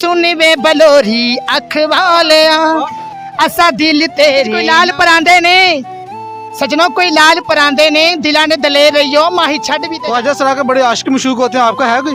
सुन वे बलोरी अख वालिया असा दिल तेरे कोई लाल परांदे ने सजनों कोई लाल परांदे ने दिला ने दलेर रहियो माही छड़ भी ख्वाजा सरा के बड़े आशिक मशूक होते हैं, आपका है कोई?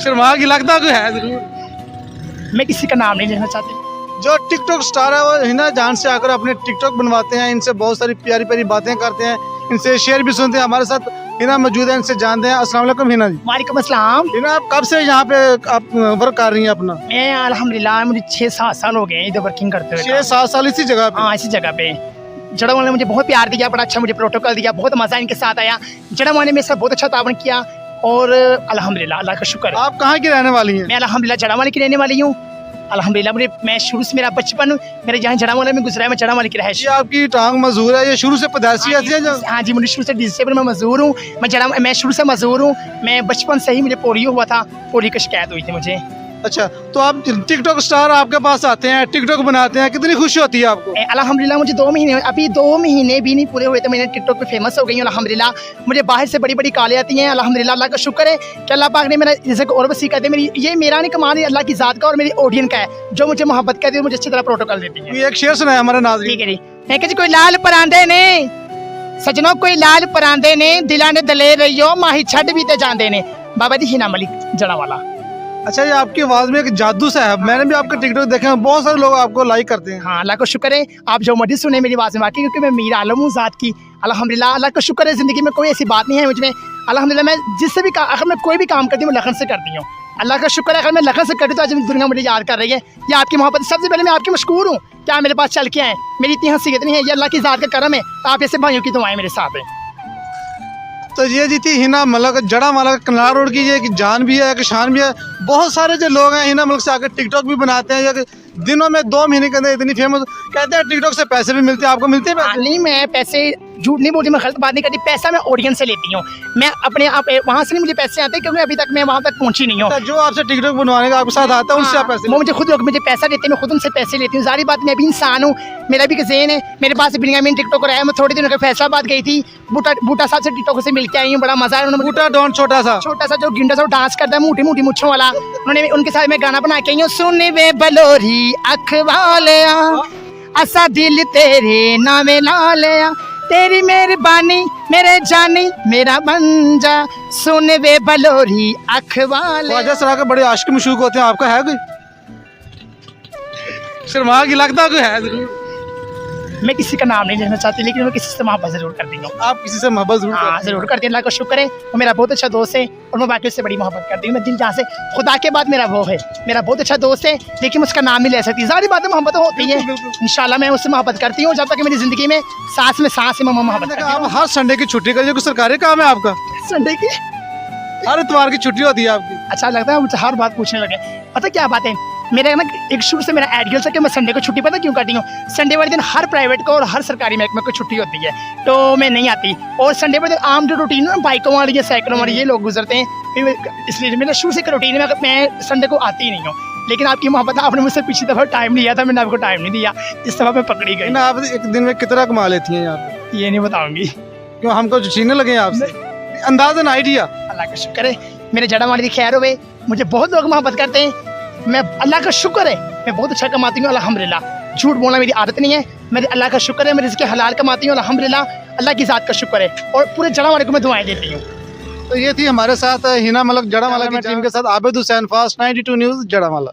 शर्मा की लगता कोई है जरूर। मैं किसी का नाम नहीं लेना चाहती। जो टिकटॉक स्टार है वो हिना जान से आकर अपने टिकटॉक बनवाते हैं, इनसे बहुत सारी प्यारी प्यारी बातें करते हैं, इनसे शेयर भी सुनते हैं। हमारे साथ हिना मौजूद है, इनसे जानते हैं। अस्सलाम वालेकुम हिना जी। वालेकुम अस्सलाम। हिना, आप कब से यहाँ पे आप वर्क कर रही हैं अपना? मैं अल्हम्दुलिल्लाह मुझे 6-7 साल हो गए इधर वर्किंग करते हुए। 6-7 साल इसी जगह पे? हाँ, इसी जगह पे। जड़ा ने मुझे बहुत प्यार दिया, बड़ा अच्छा मुझे प्रोटोकॉल दिया, बहुत मजा इनके साथ आया। जड़ा ने मेरे साथ बहुत अच्छा तावन किया और अल्हम्दुलिल्लाह अल्लाह का शुक्र है। आप कहाँ की रहने वाली हैं? मैं अल्हम्दुलिल्लाह जड़ावाली की रहने वाली हूँ। अल्हम्दुलिल्लाह मैं शुरू से मेरा बचपन मेरे जहाँ जड़ावाला में गुजरा है, मैं जड़ावाली की रहायशी। ये आपकी टांग मजदूर है, ये शुरू से पैदाइशी ऐसी है? हाँ जी, मुझे शुरू से डिसेबल में मजदूर हूँ। मैं शुरू से मजदूर हूँ। मैं बचपन से ही मुझे पोलियो हुआ था, पोलियो की शिकायत हुई थी मुझे। अच्छा, तो आप टिकटॉक स्टार आपके पास आते हैं, टिकटॉक बनाते हैं, कितनी खुशी होती है आपको? अल्हम्दुलिल्लाह मुझे 2 महीने अभी 2 महीने भी नहीं पूरे हुए तो मैंने टिकटॉक पे फेमस हो गई हूँ। अल्हम्दुलिल्लाह मुझे बाहर से बड़ी बड़ी कॉलें आती हैं। अल्हम्दुलिल्लाह अल्लाह का शुक्र है कि अल्लाह पाक ने मेरा जैसे और वसी कहते हैं, मेरी ये मेरा नहीं कमाल है, अल्लाह की ज़ात का और मेरी ऑडियंस का है जो मुझे मोहब्बत करती है, मुझे अच्छी तरह प्रोटोकॉल देती है। ये एक शेर सुनाया हमारे नाज़रीन। ठीक है जी। मैं कह जी कोई लाल परांदे ने सजनों कोई लाल परांदे ने दिला ने दलेर रहियो माही छड़ भी ते जांदे ने। बाबा जी हिना मलिक जड़ावाला। अच्छा, ये आपकी आवाज़ में एक जादू सा है। मैंने भी आपके टिकटॉक देखे हैं, बहुत सारे लोग आपको लाइक करते हैं। हाँ, अल्लाह का शुक्र है। आप जो मर्जी सुने मेरी आवाज़ में वाकई, क्योंकि मैं मीर आलम हूँ ज़ात की। अल्हम्दुलिल्लाह अल्लाह का शुक्र है, ज़िंदगी में कोई ऐसी बात नहीं है मुझ में। अल्हम्दुलिल्लाह मैं जिससे भी अगर मैं कोई भी काम करती हूँ मैं लखन से करती हूँ। अल्लाह का शुक्र है, अगर मैं लखन से करती तो आज दुनिया मुझे याद कर रही है। ये आपकी मोहब्बत। सबसे पहले मैं आपकी मशकूर हूँ क्या मेरे पास चल के आए। मेरी इतनी हसीयत नहीं है, ये अल्लाह की ज़ात का करम है। आप ऐसे भाइयों की दुआएं मेरे साथ हैं। तो ये जी थी हिना मलिक जड़ावाला, कनाल रोड की। ये एक जान भी है, एक शान भी है। बहुत सारे जो लोग हैं हिना मलिक से आकर टिकटॉक भी बनाते हैं। ये दिनों में 2 महीने के अंदर इतनी फेमस, कहते हैं टिकटॉक से पैसे भी मिलते हैं। आपको मिलते हैं? नहीं, मैं पैसे झूठ नहीं बोलती, मैं गलत बात नहीं करती। पैसा मैं ऑडियंस से लेती हूँ, मैं अपने आप वहाँ से नहीं मुझे पैसे आते क्योंकि अभी तक मैं वहाँ तक पहुँची नहीं हूँ। जो आपसे टिकटॉक बनवाने का आपके साथ आता है उनसे आप पैसे? वो मुझे खुद लोग मुझे पैसा देते हैं, मैं खुद उनसे पैसे लेती हूँ। सारी बात, मैं भी इंसान हूँ, मेरा भी ज़हन है। मेरे पास बिनियामीन टिकटॉक है। मैं थोड़े दिनों के फैसलाबाद गई थी, बूटा साहब से टिकटॉक से मिलकर आई हूँ। बड़ा मजा है। बूटा डॉन छोटा सा जो गिंडा सा डांस करता है मोटी मोटी मुच्छों वाला, उन्होंने उनके साथ मैं गाना बना के आई हूँ। सुन वे बलोरी अख वालिया असा दिल तेरे नामे ला लिया, तेरी मेहरबानी मेरे जानी मेरा बन जा। सुन वे बलोरी अख वाले। ख्वाजा सरा के बड़े आशिक मशूक होते हैं, आपका है कोई? शर्मा की लगता कोई है जरूर। मैं किसी का नाम नहीं लेना चाहती, लेकिन मैं किसी से मोहब्बत जरूर करती हूँ। आप किसी से मोहब्बत जरूर? हाँ, जरूर करती हूँ। अल्लाह का शुक्र है, वो मेरा बहुत अच्छा दोस्त है और मैं बाकी उससे बड़ी मोहब्बत करती हूँ। मैं दिल जहाँ से खुदा के बाद मेरा वो है, मेरा बहुत अच्छा दोस्त है, लेकिन उसका नाम नहीं ले सकती। सारी बातें मोहब्बत होती है। इंशाल्लाह मैं उससे मोहब्बत करती हूँ जब तक मेरी जिंदगी में सांस में मोहब्बत करती हूँ। आप हर संडे की छुट्टी करिए, कोई सरकारी काम है आपका? संडे की हर इतवार की छुट्टी होती है आपकी? अच्छा लगता है मुझे हर बात पूछने लगे। पता क्या बात है, मेरा ना एक शुरू से मेरा आइडियल था कि मैं संडे को छुट्टी पता क्यों करती हूँ। संडे वाले दिन हर प्राइवेट को और हर सरकारी महकमे को छुट्टी होती है, तो मैं नहीं आती। और संडे वाले दिन आम जो रूटीन है ना, बाइकों वाली या साइकिलों वाली ये लोग गुजरते हैं, इसलिए मेरा शुरू से रूटीन है मैं संडे को आती ही नहीं हूँ। लेकिन आपकी मोहब्बत, आपने मुझसे पिछली दफ़ा टाइम लिया था, मैंने आपको टाइम नहीं दिया, इस दफ़ा मैं पकड़ी गई ना। आप एक दिन में कितना कमा लेती हैं यहाँ पे? ये नहीं बताऊँगी क्यों, हमको छीनने लगे आपसे? अंदाज़न आइडिया? अल्लाह का शुक्र है, मेरे जड़ा वाली खैर हुए, मुझे बहुत लोग मोहब्बत करते हैं। मैं अल्लाह का शुक्र है, मैं बहुत अच्छा कमाती हूँ अल्हम्दुलिल्लाह। झूठ बोलना मेरी आदत नहीं है। मेरे अल्लाह का शुक्र है, मैं रिज़्क़ हलाल कमाती हूँ अल्हम्दुलिल्लाह। अल्लाह की ज़ात का शुक्र है और पूरे जड़ा वाले को मैं दुआएं देती हूँ। तो ये थी हमारे साथ हिना मलिक जड़ावाला की टीम के साथ आबिद हुसैन, फास्ट 92 न्यूज़ जड़ावाला।